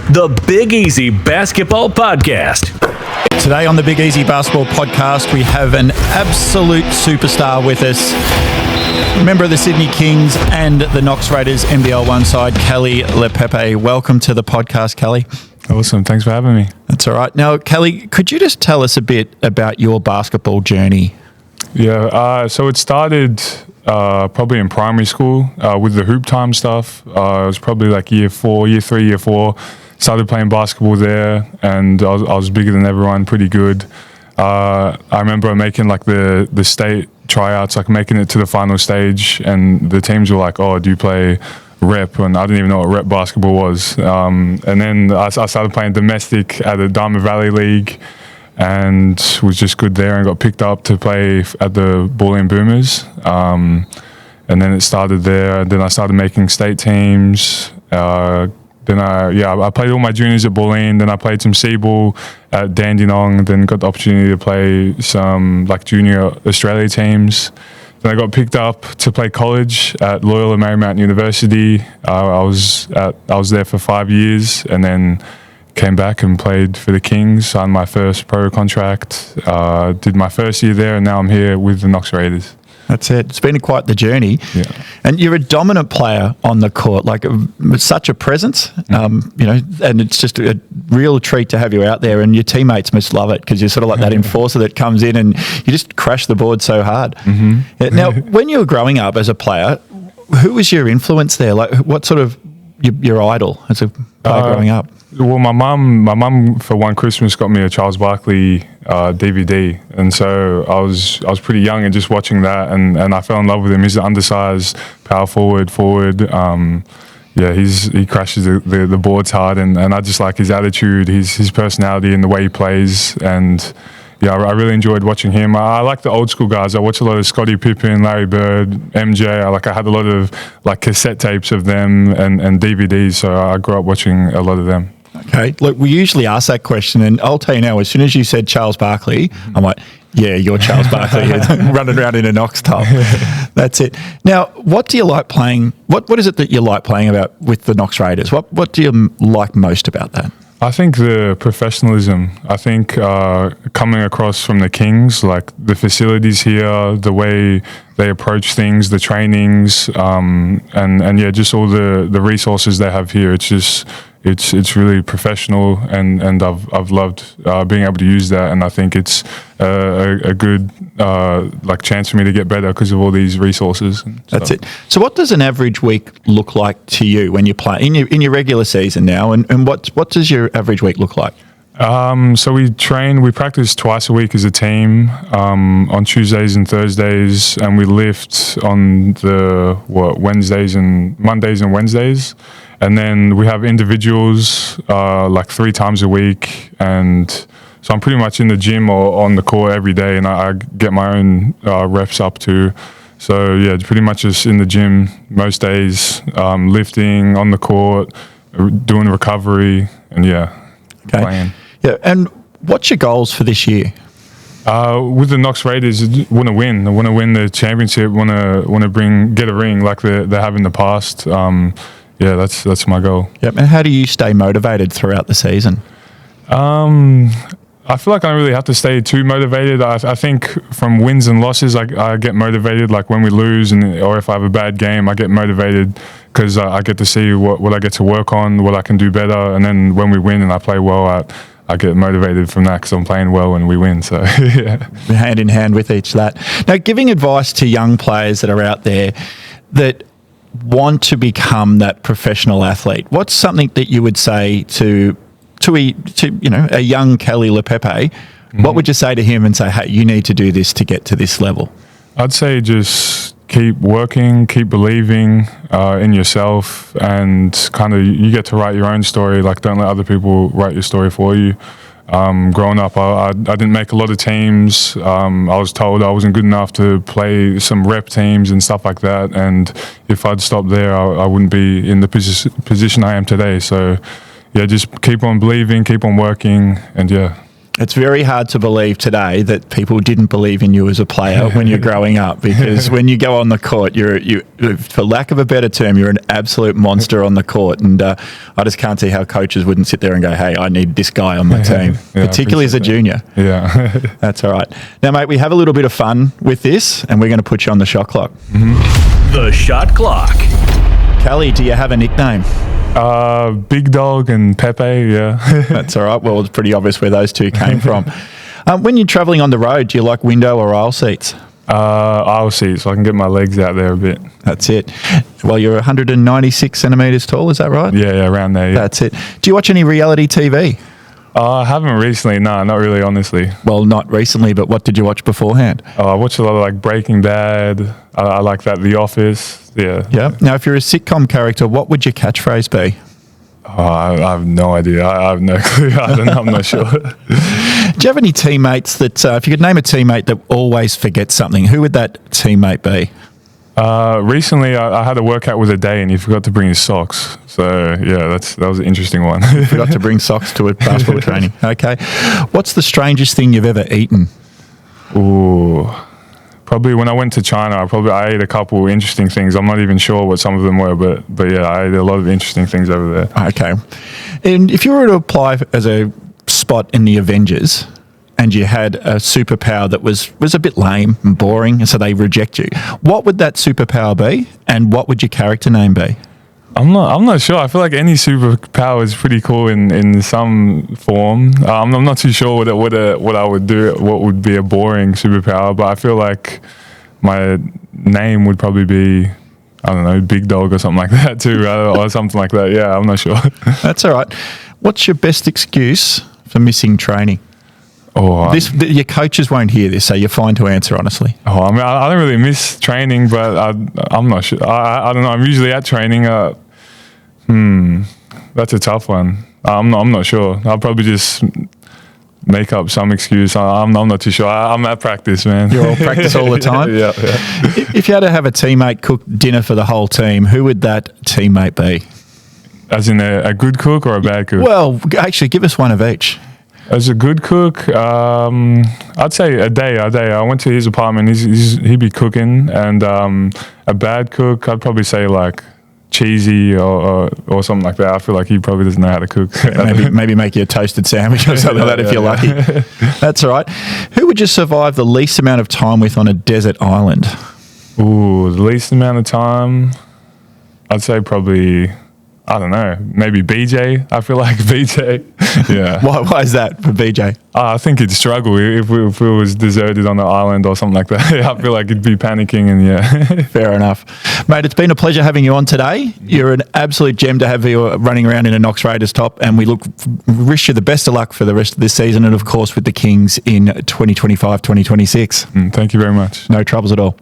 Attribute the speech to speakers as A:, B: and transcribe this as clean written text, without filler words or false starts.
A: the Big Easy Basketball Podcast.
B: Today on the Big Easy Basketball Podcast, we have an absolute superstar with us. Member of the Sydney Kings and the Knox Raiders NBL1 side, Keli Leaupepe. Welcome to the podcast, Keli.
C: Awesome. Thanks for having me.
B: That's all right. Now, Keli, could you just tell us a bit about your basketball journey?
C: Yeah, so it started probably in primary school with the hoop time stuff. It was probably like year 4. Started playing basketball there, and I was bigger than everyone, pretty good. I remember making like the state tryouts, like making it to the final stage, and the teams were like, "Oh, do you play rep?" And I didn't even know what rep basketball was. And then I started playing domestic at the Diamond Valley League, and was just good there, and got picked up to play at the Bulleen Boomers. And then it started there. Then I started making state teams. Then I played all my juniors at Bulleen. Then I played some C-ball at Dandenong. Then got the opportunity to play some like junior Australia teams. Then I got picked up to play college at Loyola Marymount University. I was there for 5 years, and then came back and played for the Kings. Signed my first pro contract. Did my first year there, and now I'm here with the Knox Raiders.
B: That's it. It's been quite the journey.
C: Yeah.
B: And you're a dominant player on the court, like such a presence, and it's just a real treat to have you out there, and your teammates must love it because you're sort of like that enforcer that comes in and you just crash the board so hard. Mm-hmm. Now, when you were growing up as a player, who was your influence there? Like what sort of your idol as a player growing up?
C: Well, my mum for one Christmas got me a Charles Barkley DVD, and so I was pretty young and just watching that, and I fell in love with him. He's an undersized power forward. He crashes the boards hard, and I just like his attitude, his personality, and the way he plays. And yeah, I really enjoyed watching him. I like the old school guys. I watch a lot of Scottie Pippen, Larry Bird, MJ. I had a lot of like cassette tapes of them and DVDs, so I grew up watching a lot of them.
B: Okay, look, we usually ask that question, and I'll tell you now, as soon as you said Charles Barkley, I'm like, yeah, you're Charles Barkley, running around in a Knox top. That's it. Now, what do you like playing? What is it that you like playing about with the Knox Raiders? What do you like most about that?
C: I think the professionalism. I think coming across from the Kings, like the facilities here, the way they approach things, the trainings, and yeah, just all the resources they have here. It's just it's really professional, and I've loved being able to use that, and I think it's a good like chance for me to get better because of all these resources.
B: That's it. So what does an average week look like to you when you play in your regular season now, and what does your average week look like?
C: So we practice twice a week as a team, on Tuesdays and Thursdays, and we lift on the Mondays and Wednesdays. And then we have individuals like 3 times a week, and so I'm pretty much in the gym or on the court every day, and I get my own reps up too. So yeah, pretty much just in the gym most days, lifting on the court, doing recovery, and playing.
B: Yeah, and what's your goals for this year?
C: With the Knox Raiders, want to win. I want to win the championship. Want to get a ring like they have in the past. Yeah, that's my goal.
B: Yep. And how do you stay motivated throughout the season?
C: I feel like I don't really have to stay too motivated. I think from wins and losses, I get motivated. Like when we lose, or if I have a bad game, I get motivated because I get to see what I get to work on, what I can do better. And then when we win and I play well, I get motivated from that because I'm playing well and we win. So yeah,
B: hand in hand with each that. Now, giving advice to young players that are out there that want to become that professional athlete, what's something that you would say to a young Keli Leaupepe? Mm-hmm. What would you say to him and say, hey, you need to do this to get to this level?
C: I'd say just keep working, keep believing in yourself, and kind of you get to write your own story. Like, don't let other people write your story for you. Growing up, I didn't make a lot of teams. I was told I wasn't good enough to play some rep teams and stuff like that. And if I'd stopped there, I wouldn't be in the position I am today. So, yeah, just keep on believing, keep on working, and yeah.
B: It's very hard to believe today that people didn't believe in you as a player when you're growing up, because when you go on the court, you, for lack of a better term, you're an absolute monster on the court. And I just can't see how coaches wouldn't sit there and go, hey, I need this guy on my team, particularly as a junior.
C: Yeah.
B: That's all right. Now, mate, we have a little bit of fun with this, and we're going to put you on the shot clock.
A: The shot clock.
B: Keli, do you have a nickname?
C: Big Dog and Pepe, yeah.
B: That's all right. Well, it's pretty obvious where those two came from. When you're travelling on the road, do you like window or aisle seats?
C: Aisle seats, so I can get my legs out there a bit.
B: That's it. Well, you're 196 centimetres tall, is that right?
C: Yeah, around there. Yeah.
B: That's it. Do you watch any reality TV?
C: I haven't recently, no, not really, honestly.
B: Well, not recently, but what did you watch beforehand?
C: I watch a lot of like Breaking Bad. I like that, The Office. Yeah.
B: Yeah. Now, if you're a sitcom character, what would your catchphrase be?
C: I have no idea. I have no clue. I don't know. I'm not sure.
B: Do you have any teammates that, if you could name a teammate that always forgets something, who would that teammate be?
C: Recently, I had a workout with a day and he forgot to bring his socks. So, yeah, that was an interesting one.
B: Forgot to bring socks to a basketball training. Okay. What's the strangest thing you've ever eaten?
C: Ooh, probably when I went to China, I ate a couple interesting things. I'm not even sure what some of them were, but yeah, I ate a lot of interesting things over there.
B: Okay. And if you were to apply as a spot in the Avengers, and you had a superpower that was a bit lame and boring, so they reject you, what would that superpower be, and what would your character name be?
C: I'm not sure. I feel like any superpower is pretty cool in some form. I'm not too sure what I would do, what would be a boring superpower, but I feel like my name would probably be, I don't know, Big Dog or something like that too, or something like that. Yeah, I'm not sure.
B: That's all right. What's your best excuse for missing training? Your coaches won't hear this, so you're fine to answer honestly.
C: I mean, I don't really miss training, but I'm not sure. I don't know. I'm usually at training. That's a tough one. I'm not sure. I'll probably just make up some excuse. I'm not too sure. I'm at practice, man.
B: You're all practice all the time?
C: Yeah.
B: If you had to have a teammate cook dinner for the whole team, who would that teammate be?
C: As in a good cook or a bad cook?
B: Well, actually, give us one of each.
C: As a good cook, I'd say a day. I went to his apartment. He'd be cooking, and a bad cook, I'd probably say like cheesy or something like that. I feel like he probably doesn't know how to cook.
B: maybe make you a toasted sandwich or something like that if you're lucky. That's all right. Who would you survive the least amount of time with on a desert island?
C: Ooh, the least amount of time, I'd say probably, I don't know, maybe BJ. I feel like BJ. Yeah.
B: Why is that for BJ?
C: I think he'd struggle if it was deserted on the island or something like that. I feel like he'd be panicking and yeah.
B: Fair enough. Mate, it's been a pleasure having you on today. You're an absolute gem to have you running around in a Knox Raiders top, and we wish you the best of luck for the rest of this season and, of course, with the Kings in 2025-2026.
C: Thank you very much.
B: No troubles at all.